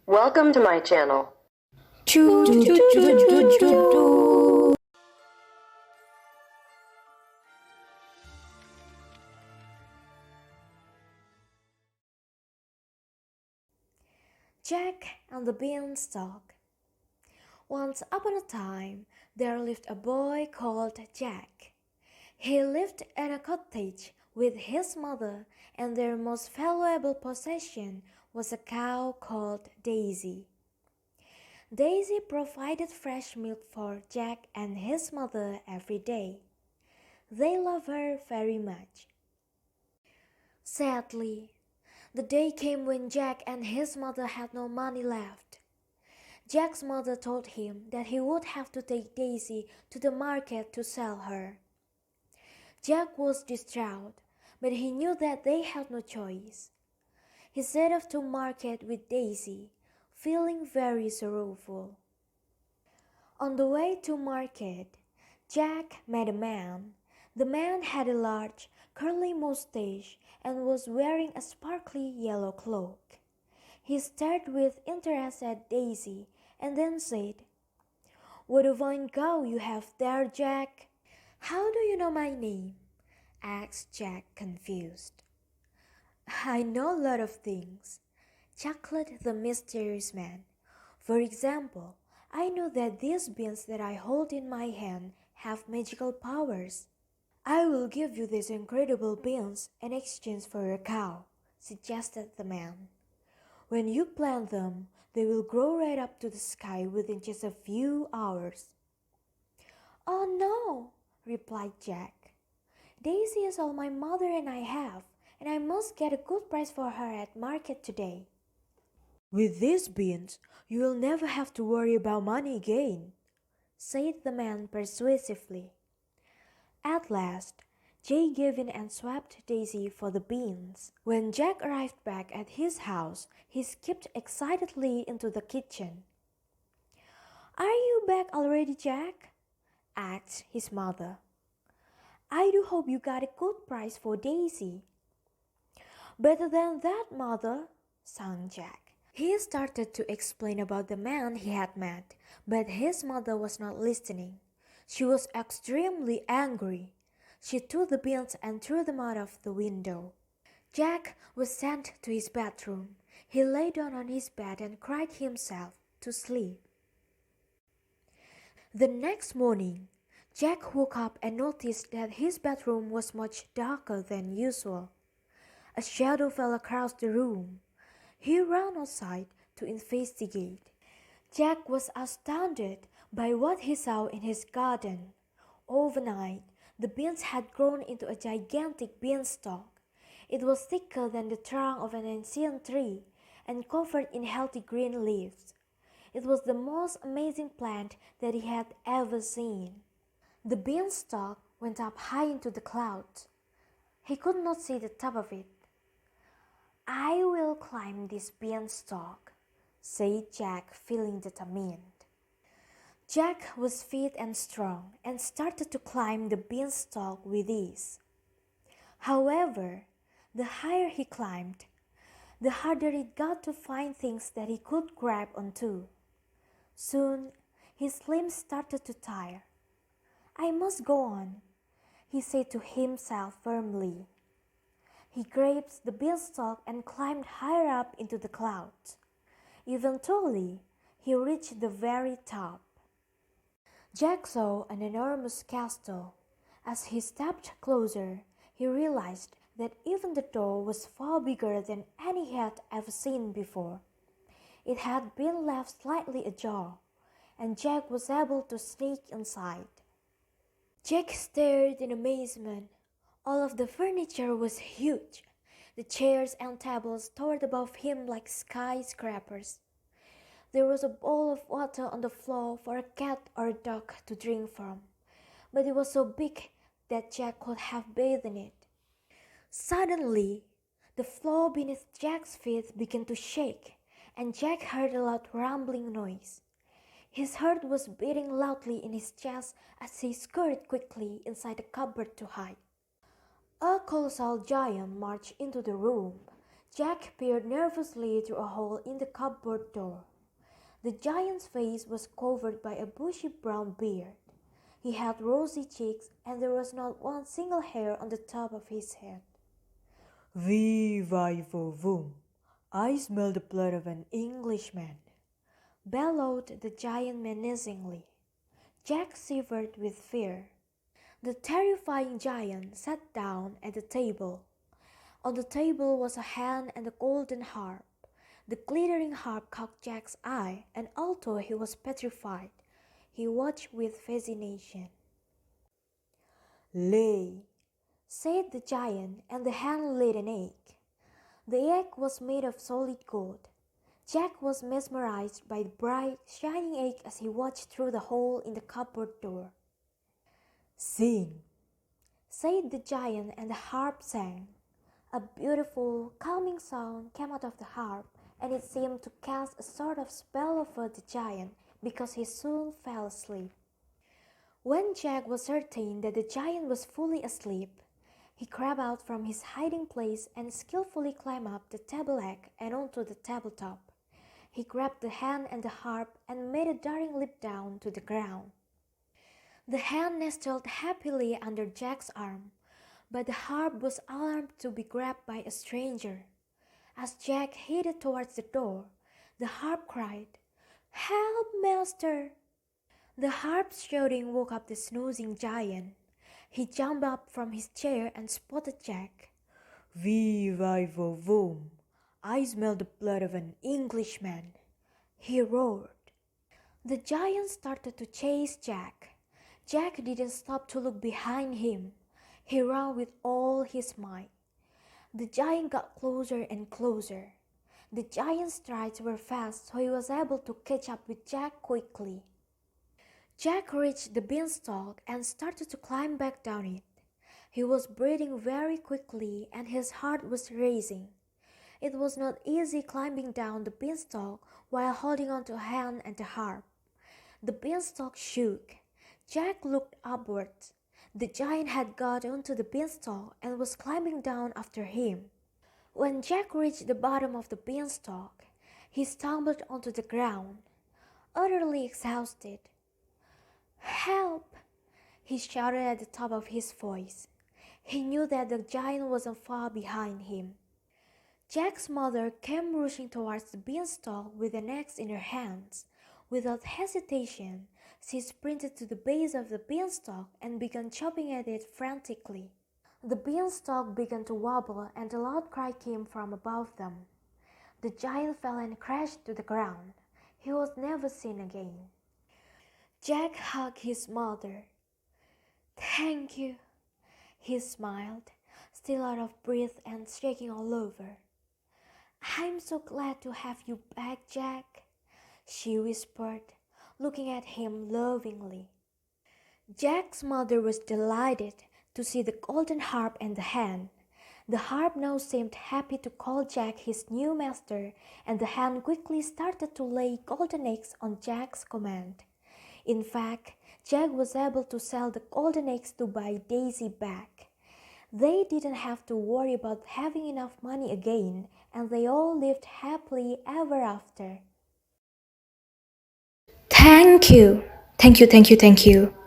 Welcome to my channel. Choo, choo, choo, choo, choo, choo. Jack and the Beanstalk. Once upon a time, there lived a boy called Jack. He lived in a cottage with his mother, and their most valuable possession was a cow called Daisy. Daisy provided fresh milk for Jack and his mother every day. They loved her very much. Sadly, the day came when Jack and his mother had no money left. Jack's mother told him that he would have to take Daisy to the market to sell her. Jack was distraught, but he knew that they had no choice. He set off to market with Daisy, feeling very sorrowful. On the way to market, Jack met a man. The man had a large, curly mustache and was wearing a sparkly yellow cloak. He stared with interest at Daisy and then said, "What a fine cow you have there, Jack." "How do you know my name?" asked Jack, confused. "I know a lot of things," chuckled the mysterious man. "For example, I know that these beans that I hold in my hand have magical powers." "I will give you these incredible beans in exchange for your cow," suggested the man. "When you plant them, they will grow right up to the sky within just a few hours." "Oh no," replied Jack. "Daisy is all my mother and I have, and I must get a good price for her at market today." "With these beans, you will never have to worry about money again," said the man persuasively. At last, Jay gave in and swapped Daisy for the beans. When Jack arrived back at his house, he skipped excitedly into the kitchen. "Are you back already, Jack?" asked his mother. "I do hope you got a good price for Daisy." "Better than that, mother," sang Jack. He started to explain about the man he had met, but his mother was not listening. She was extremely angry. She took the beans and threw them out of the window. Jack was sent to his bedroom. He lay down on his bed and cried himself to sleep. The next morning, Jack woke up and noticed that his bedroom was much darker than usual. A shadow fell across the room. He ran outside to investigate. Jack was astounded by what he saw in his garden. Overnight, the beans had grown into a gigantic beanstalk. It was thicker than the trunk of an ancient tree and covered in healthy green leaves. It was the most amazing plant that he had ever seen. The beanstalk went up high into the clouds. He could not see the top of it. "I will climb this beanstalk," said Jack, feeling determined. Jack was fit and strong and started to climb the beanstalk with ease. However, the higher he climbed, the harder it got to find things that he could grab onto. Soon, his limbs started to tire. "I must go on," he said to himself firmly. He grasped the beanstalk and climbed higher up into the clouds. Eventually, he reached the very top. Jack saw an enormous castle. As he stepped closer, he realized that even the door was far bigger than any he had ever seen before. It had been left slightly ajar, and Jack was able to sneak inside. Jack stared in amazement. All of the furniture was huge. The chairs and tables towered above him like skyscrapers. There was a bowl of water on the floor for a cat or a dog to drink from, but it was so big that Jack could have bathed in it. Suddenly, the floor beneath Jack's feet began to shake, and Jack heard a loud rumbling noise. His heart was beating loudly in his chest as he scurried quickly inside the cupboard to hide. A colossal giant marched into the room. Jack peered nervously through a hole in the cupboard door. The giant's face was covered by a bushy brown beard. He had rosy cheeks, and there was not one single hair on the top of his head. Vee-vi-vo-voom. I smell the blood of an Englishman, bellowed the giant menacingly. Jack shivered with fear. The terrifying giant sat down at the table. On the table was a hand and a golden harp. The glittering harp caught Jack's eye, and although he was petrified, he watched with fascination. Lay, said the giant, and the hand laid an egg. The egg was made of solid gold. Jack was mesmerized by the bright, shining egg as he watched through the hole in the cupboard door. sing, said the giant, and the harp sang. A beautiful, calming sound came out of the harp, and it seemed to cast a sort of spell over the giant because he soon fell asleep. When Jack was certain that the giant was fully asleep, he crept out from his hiding place and skillfully climbed up the table leg and onto the tabletop. He grabbed the hand and the harp and made a daring leap down to the ground. The hand nestled happily under Jack's arm, but the harp was alarmed to be grabbed by a stranger. As Jack headed towards the door, the harp cried, "Help, master!" The harp's shouting woke up the snoozing giant. He jumped up from his chair and spotted Jack. Vee-vi-vo-voom. I smell the blood of an Englishman, he roared. The giant started to chase Jack. Jack didn't stop to look behind him. He ran with all his might. The giant got closer and closer. The giant's strides were fast, so he was able to catch up with Jack quickly. Jack reached the beanstalk and started to climb back down it. He was breathing very quickly and his heart was racing. It was not easy climbing down the beanstalk while holding on to a hand and a harp. The beanstalk shook. Jack looked upwards. The giant had got onto the beanstalk and was climbing down after him. When Jack reached the bottom of the beanstalk, he stumbled onto the ground, utterly exhausted. "Help!" he shouted at the top of his voice. He knew that the giant wasn't far behind him. Jack's mother came rushing towards the beanstalk with an axe in her hands. Without hesitation, she sprinted to the base of the beanstalk and began chopping at it frantically. The beanstalk began to wobble and a loud cry came from above them. The giant fell and crashed to the ground. He was never seen again. Jack hugged his mother. "Thank you," he smiled, still out of breath and shaking all over. "I'm so glad to have you back, Jack," she whispered, looking at him lovingly. Jack's mother was delighted to see the golden harp and the hand. The harp now seemed happy to call Jack his new master, and the hand quickly started to lay golden eggs on Jack's command. In fact, Jack was able to sell the golden eggs to buy Daisy back. They didn't have to worry about having enough money again, and they all lived happily ever after. Thank you. Thank you.